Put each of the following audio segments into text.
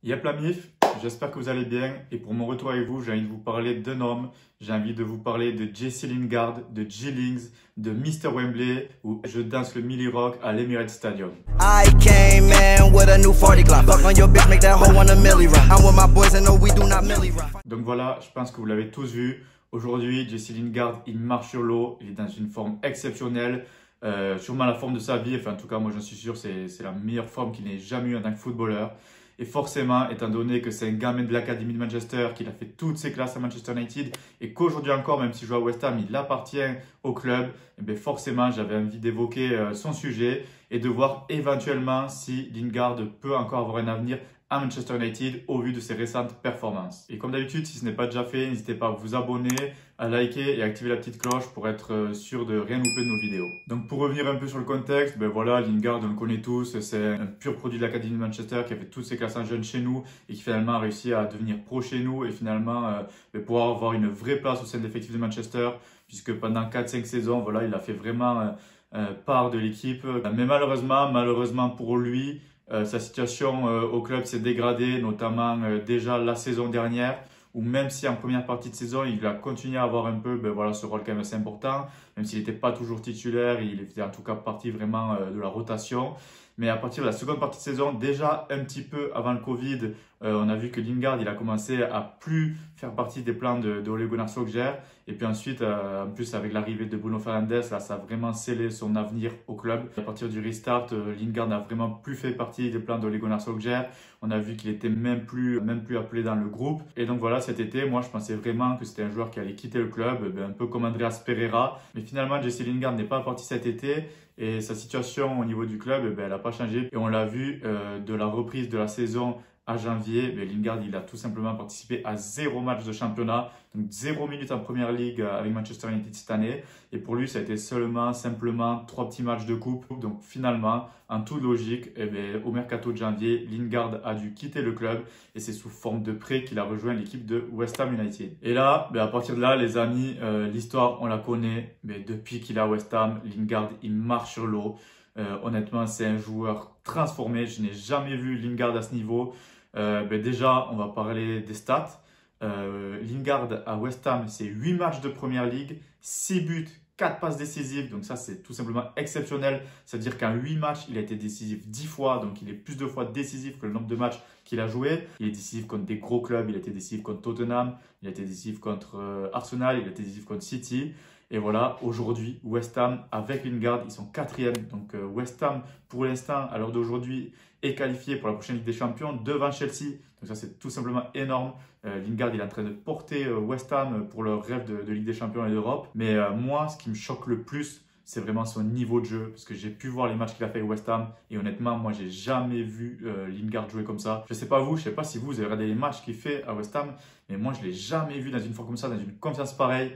Yep la MIF, j'espère que vous allez bien et pour mon retour avec vous, j'ai envie de vous parler d'un homme, j'ai envie de vous parler de Jesse Lingard, de G-Lings, de Mr Wembley où je danse le Millie Rock à l'Emirates Stadium. Donc voilà, je pense que vous l'avez tous vu. Aujourd'hui, Jesse Lingard, il marche sur l'eau, il est dans une forme exceptionnelle. Sûrement la forme de sa vie, enfin en tout cas moi j'en suis sûr, c'est la meilleure forme qu'il n'ait jamais eue en tant que footballeur. Et forcément, étant donné que c'est un gamin de l'Académie de Manchester, qu'il a fait toutes ses classes à Manchester United et qu'aujourd'hui encore, même s'il joue à West Ham, il appartient au club, et bien forcément j'avais envie d'évoquer son sujet et de voir éventuellement si Lingard peut encore avoir un avenir à Manchester United au vu de ses récentes performances. Et comme d'habitude, si ce n'est pas déjà fait, n'hésitez pas à vous abonner, à liker et à activer la petite cloche pour être sûr de rien louper de nos vidéos. Donc pour revenir un peu sur le contexte, ben voilà, Lingard, on le connaît tous, c'est un pur produit de l'Académie de Manchester qui a fait toutes ses classes en jeunes chez nous et qui finalement a réussi à devenir pro chez nous et finalement pouvoir avoir une vraie place au sein de l'effectif de Manchester puisque pendant 4-5 saisons, voilà, il a fait vraiment part de l'équipe. Mais malheureusement pour lui, sa situation au club s'est dégradée, notamment déjà la saison dernière, où même si en première partie de saison, il a continué à avoir un peu ce rôle quand même assez important, même s'il n'était pas toujours titulaire, il faisait en tout cas partie vraiment de la rotation. Mais à partir de la seconde partie de saison, déjà un petit peu avant le Covid, on a vu que Lingard, il a commencé à plus faire partie des plans de Ole Gunnar Solskjaer. Et puis ensuite, en plus avec l'arrivée de Bruno Fernandes, là, ça a vraiment scellé son avenir au club. À partir du restart, Lingard n'a vraiment plus fait partie des plans de Ole Gunnar Solskjaer. On a vu qu'il était même plus appelé dans le groupe. Et donc voilà, cet été, moi je pensais vraiment que c'était un joueur qui allait quitter le club, un peu comme Andreas Pereira. Mais finalement, Jesse Lingard n'est pas parti cet été. Et sa situation au niveau du club, elle n'a pas changé. Et on l'a vu de la reprise de la saison à janvier, Lingard il a tout simplement participé à 0 match de championnat, donc 0 minutes en première ligue avec Manchester United cette année. Et pour lui, ça a été simplement 3 petits matchs de coupe. Donc finalement, en toute logique, au mercato de janvier, Lingard a dû quitter le club et c'est sous forme de prêt qu'il a rejoint l'équipe de West Ham United. Et là, à partir de là, les amis, l'histoire, on la connaît. Mais depuis qu'il est à West Ham, Lingard, il marche sur l'eau. Honnêtement, c'est un joueur transformé. Je n'ai jamais vu Lingard à ce niveau. Déjà, on va parler des stats. Lingard à West Ham, c'est 8 matchs de première ligue, 6 buts, 4 passes décisives. Donc ça, c'est tout simplement exceptionnel. C'est-à-dire qu'en 8 matchs, il a été décisif 10 fois. Donc il est plus de fois décisif que le nombre de matchs qu'il a joué. Il est décisif contre des gros clubs. Il a été décisif contre Tottenham. Il a été décisif contre Arsenal. Il a été décisif contre City. Et voilà, aujourd'hui, West Ham, avec Lingard, ils sont 4e. Donc West Ham, pour l'instant, à l'heure d'aujourd'hui, est qualifié pour la prochaine Ligue des Champions devant Chelsea. Donc ça, c'est tout simplement énorme. Lingard, il est en train de porter West Ham pour leur rêve de Ligue des Champions et d'Europe. Mais moi, ce qui me choque le plus, c'est vraiment son niveau de jeu. Parce que j'ai pu voir les matchs qu'il a fait avec West Ham. Et honnêtement, moi, j'ai jamais vu Lingard jouer comme ça. Je sais pas vous, je sais pas si vous avez regardé les matchs qu'il fait à West Ham. Mais moi, je l'ai jamais vu dans une forme comme ça, dans une confiance pareille.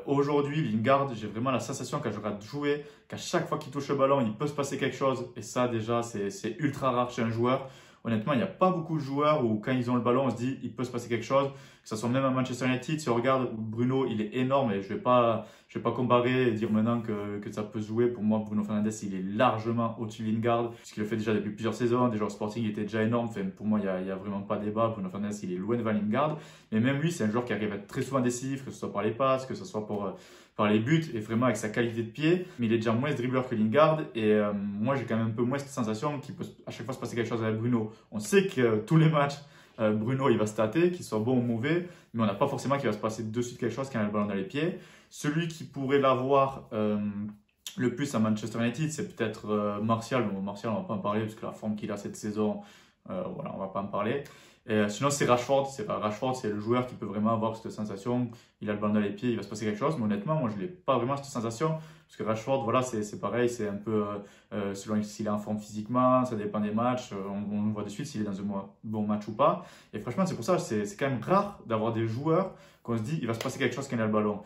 Aujourd'hui, Lingard, j'ai vraiment la sensation quand je regarde jouer, qu'à chaque fois qu'il touche le ballon, il peut se passer quelque chose. Et ça, déjà, c'est ultra rare chez un joueur. Honnêtement, il n'y a pas beaucoup de joueurs où quand ils ont le ballon, on se dit il peut se passer quelque chose. Que ce soit même à Manchester United, si on regarde Bruno, il est énorme et je vais pas comparer et dire maintenant que ça peut se jouer. Pour moi, Bruno Fernandes, il est largement au-dessus de Lingard puisqu'il le fait déjà depuis plusieurs saisons. Déjà au Sporting, il était déjà énorme. Enfin, pour moi, il y a vraiment pas débat. Bruno Fernandes, il est loin devant Lingard. Mais même lui, c'est un joueur qui arrive à être très souvent décisif, que ce soit par les passes, que ce soit par les buts et vraiment avec sa qualité de pied. Mais il est déjà moins dribbleur que Lingard et moi, j'ai quand même un peu moins cette sensation qu'il peut à chaque fois se passer quelque chose avec Bruno. On sait que tous les matchs, Bruno, il va stater, qu'il soit bon ou mauvais, mais on n'a pas forcément qu'il va se passer de suite quelque chose quand il a le ballon dans les pieds. Celui qui pourrait l'avoir le plus à Manchester United, c'est peut-être Martial. Bon, Martial, on ne va pas en parler parce que la forme qu'il a cette saison, voilà, on ne va pas en parler. Sinon, c'est Rashford. Rashford, c'est le joueur qui peut vraiment avoir cette sensation. Il a le ballon dans les pieds, il va se passer quelque chose. Mais honnêtement, moi, je n'ai pas vraiment cette sensation. Parce que Rashford, voilà, c'est pareil. C'est un peu selon s'il est en forme physiquement, ça dépend des matchs. On voit de suite s'il est dans un bon match ou pas. Et franchement, c'est pour ça, c'est quand même rare d'avoir des joueurs qu'on se dit il va se passer quelque chose quand il a le ballon.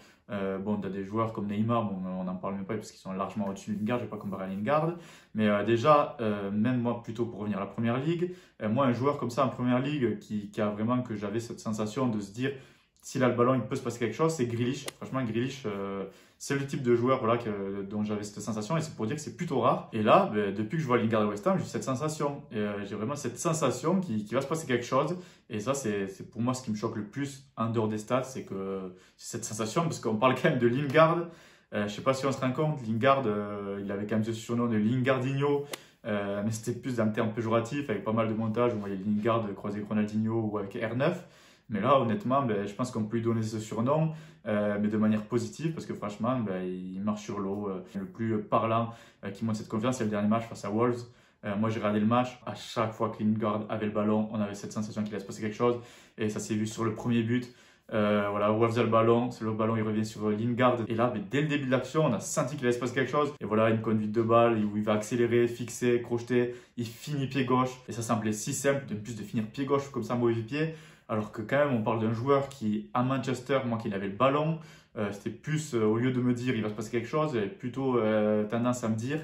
Bon, tu as des joueurs comme Neymar, bon, on n'en parle même pas parce qu'ils sont largement au-dessus de Lingard, je ne vais pas comparer à Lingard. Mais déjà, même moi, plutôt pour revenir à la Première Ligue, moi, un joueur comme ça en Première Ligue qui a vraiment, que j'avais cette sensation de se dire s'il a le ballon, il peut se passer quelque chose, c'est Grealish. Franchement, Grealish, c'est le type de joueur voilà, dont j'avais cette sensation et c'est pour dire que c'est plutôt rare. Et là, depuis que je vois Lingard à West Ham, j'ai cette sensation. Et j'ai vraiment cette sensation qu'il va se passer quelque chose. Et ça, c'est pour moi ce qui me choque le plus en dehors des stats, c'est que c'est cette sensation, parce qu'on parle quand même de Lingard. Je ne sais pas si on se rend compte, Lingard, il avait quand même ce surnom de Lingardinho. Mais c'était plus dans le terme péjoratif, avec pas mal de montages où on voyait Lingard croiser avec Ronaldinho ou avec R9. Mais là, honnêtement, je pense qu'on peut lui donner ce surnom, mais de manière positive, parce que franchement, il marche sur l'eau. Le plus parlant qui montre cette confiance, c'est le dernier match face à Wolves. Moi, j'ai regardé le match. À chaque fois que Lingard avait le ballon, on avait cette sensation qu'il allait se passer quelque chose. Et ça s'est vu sur le premier but. Voilà, Wolves a le ballon, il revient sur Lingard. Et là, dès le début de l'action, on a senti qu'il allait se passer quelque chose. Et voilà, une conduite de balle où il va accélérer, fixer, crocheter. Il finit pied gauche. Et ça semblait si simple, de plus de finir pied gauche comme ça, mauvais pied. Alors que quand même, on parle d'un joueur qui, à Manchester, moi qui avait le ballon, c'était plus, au lieu de me dire il va se passer quelque chose, j'avais plutôt tendance à me dire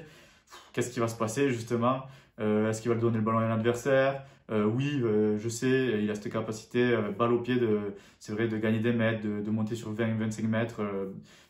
qu'est-ce qui va se passer justement. Est-ce qu'il va donner le ballon à un adversaire? Oui, je sais, il a cette capacité, balle au pied, c'est vrai, de gagner des mètres, de monter sur 20-25 mètres,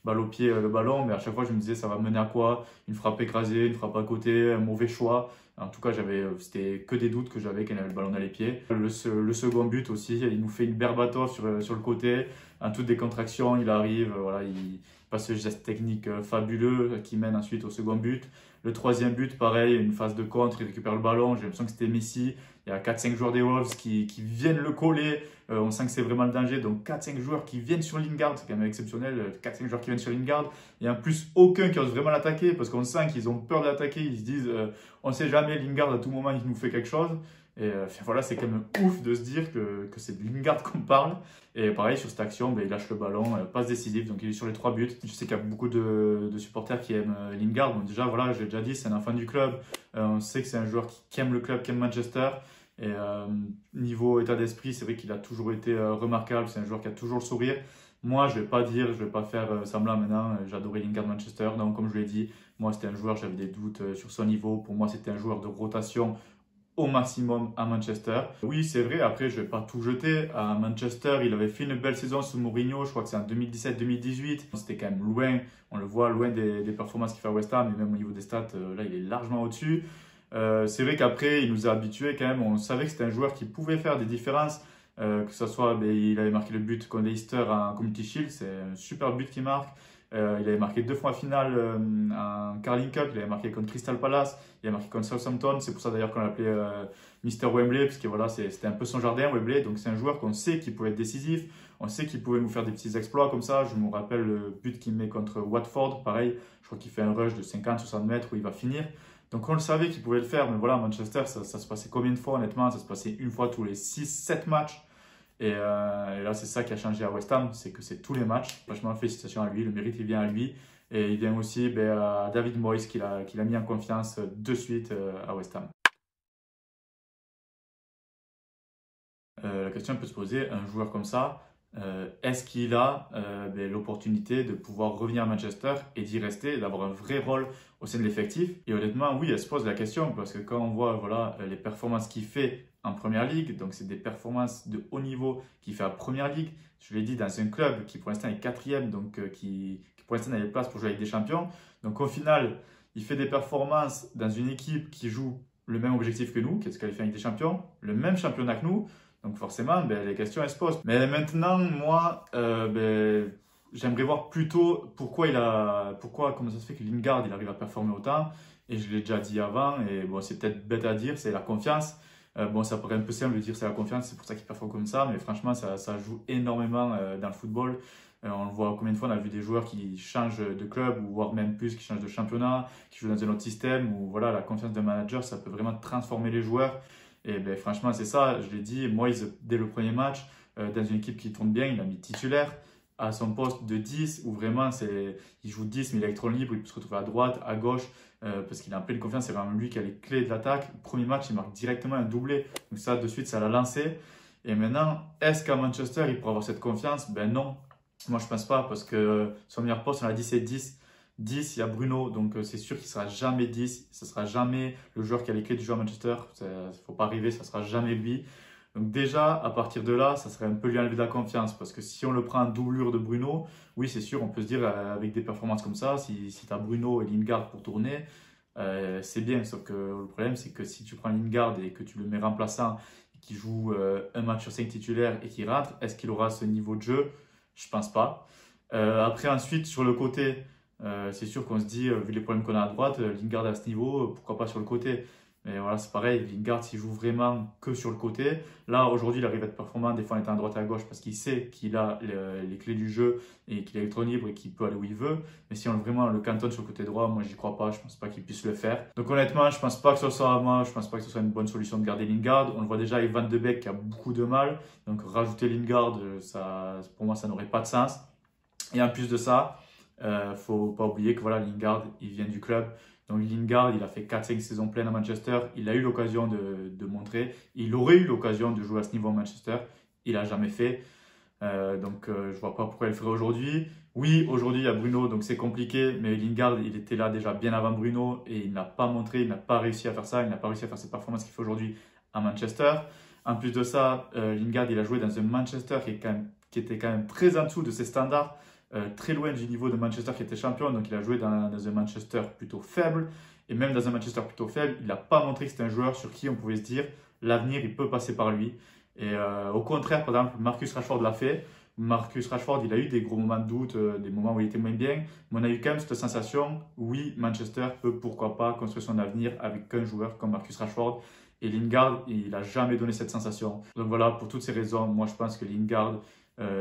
balle au pied, le ballon. Mais à chaque fois, je me disais, ça va mener à quoi? Une frappe écrasée, une frappe à côté, un mauvais choix. En tout cas, c'était que des doutes que j'avais quand il avait le ballon dans les pieds. Le second but aussi, il nous fait une Berbatov sur le côté. En toute décontraction, il arrive, voilà, il passe ce geste technique fabuleux qui mène ensuite au second but. Le troisième but, pareil, une phase de contre, il récupère le ballon. J'ai l'impression que c'était Messi. Il y a 4-5 joueurs des Wolves qui viennent le coller. On sent que c'est vraiment le danger. Donc 4-5 joueurs qui viennent sur Lingard, c'est quand même exceptionnel. 4-5 joueurs qui viennent sur Lingard. Et en plus, aucun qui ose vraiment l'attaquer parce qu'on sent qu'ils ont peur de l'attaquer. Ils se disent, on ne sait jamais, Lingard, à tout moment, il nous fait quelque chose. Et voilà, c'est quand même ouf de se dire que c'est de Lingard qu'on parle. Et pareil, sur cette action, il lâche le ballon, passe décisive, donc il est sur les 3 buts. Je sais qu'il y a beaucoup de supporters qui aiment Lingard. Donc déjà, voilà, j'ai déjà dit, c'est un enfant du club. On sait que c'est un joueur qui aime le club, qui aime Manchester. Et niveau état d'esprit, c'est vrai qu'il a toujours été remarquable. C'est un joueur qui a toujours le sourire. Moi, je ne vais pas faire semblant maintenant. J'adorais Lingard Manchester. Donc, comme je l'ai dit, moi, c'était un joueur, j'avais des doutes sur son niveau. Pour moi, c'était un joueur de rotation au maximum à Manchester. Oui, c'est vrai, après, je ne vais pas tout jeter. À Manchester, il avait fait une belle saison sous Mourinho, je crois que c'est en 2017-2018. C'était quand même loin, on le voit, loin des performances qu'il fait à West Ham, et même au niveau des stats, là, il est largement au-dessus. C'est vrai qu'après, il nous a habitués quand même. On savait que c'était un joueur qui pouvait faire des différences. Que ce soit, il avait marqué le but contre Leicester en Community Shield, c'est un super but qu'il marque. Il avait marqué 2 fois en finale en Carling Cup, il avait marqué contre Crystal Palace, il a marqué contre Southampton. C'est pour ça d'ailleurs qu'on l'appelait Mister Wembley, parce que voilà, c'était un peu son jardin, Wembley. Donc c'est un joueur qu'on sait qu'il pouvait être décisif, on sait qu'il pouvait nous faire des petits exploits comme ça. Je me rappelle le but qu'il met contre Watford, pareil, je crois qu'il fait un rush de 50-60 mètres où il va finir. Donc on le savait qu'il pouvait le faire, mais voilà, Manchester, ça se passait combien de fois honnêtement? Ça se passait une fois tous les 6-7 matchs. Et là, c'est ça qui a changé à West Ham, c'est que c'est tous les matchs. Franchement, félicitations à lui, le mérite il vient à lui. Et il vient aussi à David Moyes qui l'a mis en confiance de suite à West Ham. La question peut se poser, un joueur comme ça, est-ce qu'il a l'opportunité de pouvoir revenir à Manchester et d'y rester, d'avoir un vrai rôle au sein de l'effectif? Et honnêtement, oui, elle se pose la question parce que quand on voit voilà, les performances qu'il fait en Première Ligue, donc c'est des performances de haut niveau qu'il fait en Première Ligue, je l'ai dit, dans un club qui pour l'instant est quatrième, donc qui pour l'instant n'a pas de place pour jouer avec des champions. Donc au final, il fait des performances dans une équipe qui joue le même objectif que nous, qui est de se qualifier avec des champions, le même championnat que nous. Donc forcément, les questions elles se posent. Mais maintenant, moi, j'aimerais voir plutôt comment ça se fait que Lingard il arrive à performer autant. Et je l'ai déjà dit avant, et bon, c'est peut-être bête à dire, c'est la confiance. Bon, ça paraît un peu simple de dire c'est la confiance, c'est pour ça qu'il performe comme ça, mais franchement, ça joue énormément dans le football. On le voit combien de fois, on a vu des joueurs qui changent de club, ou voire même plus, qui changent de championnat, qui jouent dans un autre système, où voilà, la confiance d'un manager, ça peut vraiment transformer les joueurs. Et franchement, c'est ça, je l'ai dit, Moïse, dès le premier match, dans une équipe qui tourne bien, il a mis titulaire à son poste de 10, où vraiment, il joue 10, mais il est électron libre, il peut se retrouver à droite, à gauche, parce qu'il est en pleine confiance, c'est vraiment lui qui a les clés de l'attaque. Premier match, il marque directement un doublé, donc ça, de suite, ça l'a lancé. Et maintenant, est-ce qu'à Manchester, il pourra avoir cette confiance? Ben non, moi je pense pas, parce que son meilleur poste, on l'a dit, c'est 10. 10, il y a Bruno, donc c'est sûr qu'il ne sera jamais 10. Ce ne sera jamais le joueur qui a les clés du jeu à Manchester. Il ne faut pas arriver, ça ne sera jamais lui. Donc déjà, à partir de là, ça serait un peu lui enlever de la confiance. Parce que si on le prend en doublure de Bruno, oui, c'est sûr, on peut se dire avec des performances comme ça, si tu as Bruno et Lingard pour tourner, c'est bien. Sauf que le problème, c'est que si tu prends Lingard et que tu le mets remplaçant, qui joue un match sur 5 titulaires et qui rentre, est-ce qu'il aura ce niveau de jeu? Je pense pas. Après, ensuite, sur le côté, c'est sûr qu'on se dit, vu les problèmes qu'on a à droite, Lingard à ce niveau, pourquoi pas sur le côté? Mais voilà, c'est pareil, Lingard, s'il joue vraiment que sur le côté, là, aujourd'hui, il arrive à être performant, des fois en étant à droite et à gauche, parce qu'il sait qu'il a les clés du jeu et qu'il est électron libre et qu'il peut aller où il veut. Mais si on vraiment le cantonne sur le côté droit, moi, j'y crois pas, je pense pas qu'il puisse le faire. Donc honnêtement, je pense pas que ce soit, moi, je pense pas que ce soit une bonne solution de garder Lingard. On le voit déjà avec Van de Beek qui a beaucoup de mal. Donc rajouter Lingard, ça, pour moi, ça n'aurait pas de sens. Et en plus de ça, faut pas oublier que voilà, Lingard, il vient du club. Donc Lingard, il a fait 4-5 saisons pleines à Manchester. Il a eu l'occasion de montrer. Il aurait eu l'occasion de jouer à ce niveau à Manchester. Il n'a jamais fait. Je vois pas pourquoi il le ferait aujourd'hui. Oui, aujourd'hui, il y a Bruno, donc c'est compliqué. Mais Lingard, il était là déjà bien avant Bruno. Et il n'a pas montré, il n'a pas réussi à faire ça. Il n'a pas réussi à faire cette performance qu'il fait aujourd'hui à Manchester. En plus de ça, Lingard, il a joué dans un Manchester qui était quand même très en dessous de ses standards. Très loin du niveau de Manchester qui était champion, donc il a joué dans un Manchester plutôt faible, et même dans un Manchester plutôt faible, il n'a pas montré que c'était un joueur sur qui on pouvait se dire l'avenir il peut passer par lui. Et au contraire, par exemple, Marcus Rashford l'a fait. Marcus Rashford, il a eu des gros moments de doute, des moments où il était moins bien, mais on a eu quand même cette sensation, oui, Manchester peut pourquoi pas construire son avenir avec qu'un joueur comme Marcus Rashford. Et Lingard, il n'a jamais donné cette sensation. Donc voilà, pour toutes ces raisons, moi je pense que Lingard,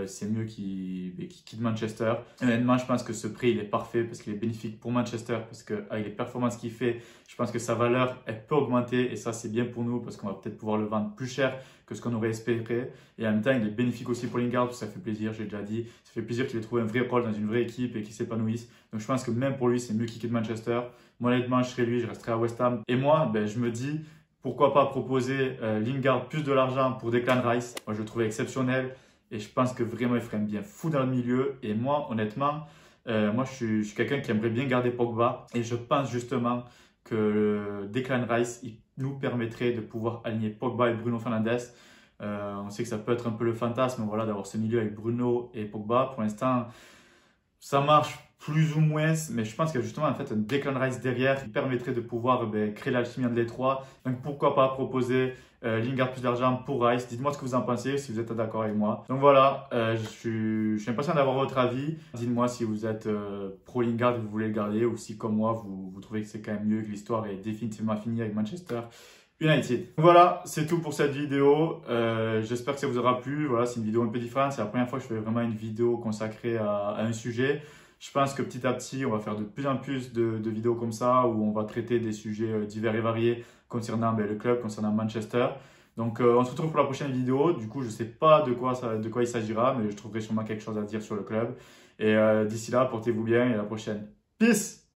c'est mieux qu'il quitte Manchester. Honnêtement, je pense que ce prix, il est parfait parce qu'il est bénéfique pour Manchester, parce qu'avec les performances qu'il fait, je pense que sa valeur, elle peut augmenter et ça, c'est bien pour nous parce qu'on va peut-être pouvoir le vendre plus cher que ce qu'on aurait espéré. Et en même temps, il est bénéfique aussi pour Lingard, ça fait plaisir, j'ai déjà dit. Ça fait plaisir qu'il ait trouvé un vrai rôle dans une vraie équipe et qu'il s'épanouisse. Donc je pense que même pour lui, c'est mieux qu'il quitte Manchester. Moi, honnêtement, je serais lui, je resterai à West Ham. Et moi, je me dis, pourquoi pas proposer Lingard plus de l'argent pour Declan Rice. Moi, je le trouvais exceptionnel. Et je pense que vraiment, il ferait un bien fou dans le milieu. Et moi, honnêtement, moi, je suis quelqu'un qui aimerait bien garder Pogba. Et je pense justement que Declan Rice, il nous permettrait de pouvoir aligner Pogba et Bruno Fernandes. On sait que ça peut être un peu le fantasme, voilà, d'avoir ce milieu avec Bruno et Pogba. Pour l'instant, ça marche plus ou moins, mais je pense que justement, en fait, un Declan Rice derrière qui permettrait de pouvoir créer l'alchimie entre les trois. Donc pourquoi pas proposer Lingard plus d'argent pour Rice. Dites-moi ce que vous en pensez, si vous êtes d'accord avec moi. Donc voilà, je suis impatient d'avoir votre avis. Dites-moi si vous êtes pro Lingard et vous voulez le garder, ou si comme moi, vous trouvez que c'est quand même mieux, que l'histoire est définitivement finie avec Manchester United. Voilà, c'est tout pour cette vidéo. J'espère que ça vous aura plu. Voilà, c'est une vidéo un peu différente. C'est la première fois que je fais vraiment une vidéo consacrée à un sujet. Je pense que petit à petit, on va faire de plus en plus de vidéos comme ça où on va traiter des sujets divers et variés concernant le club, concernant Manchester. Donc, on se retrouve pour la prochaine vidéo. Du coup, je ne sais pas de quoi il s'agira, mais je trouverai sûrement quelque chose à dire sur le club. Et d'ici là, portez-vous bien et à la prochaine. Peace!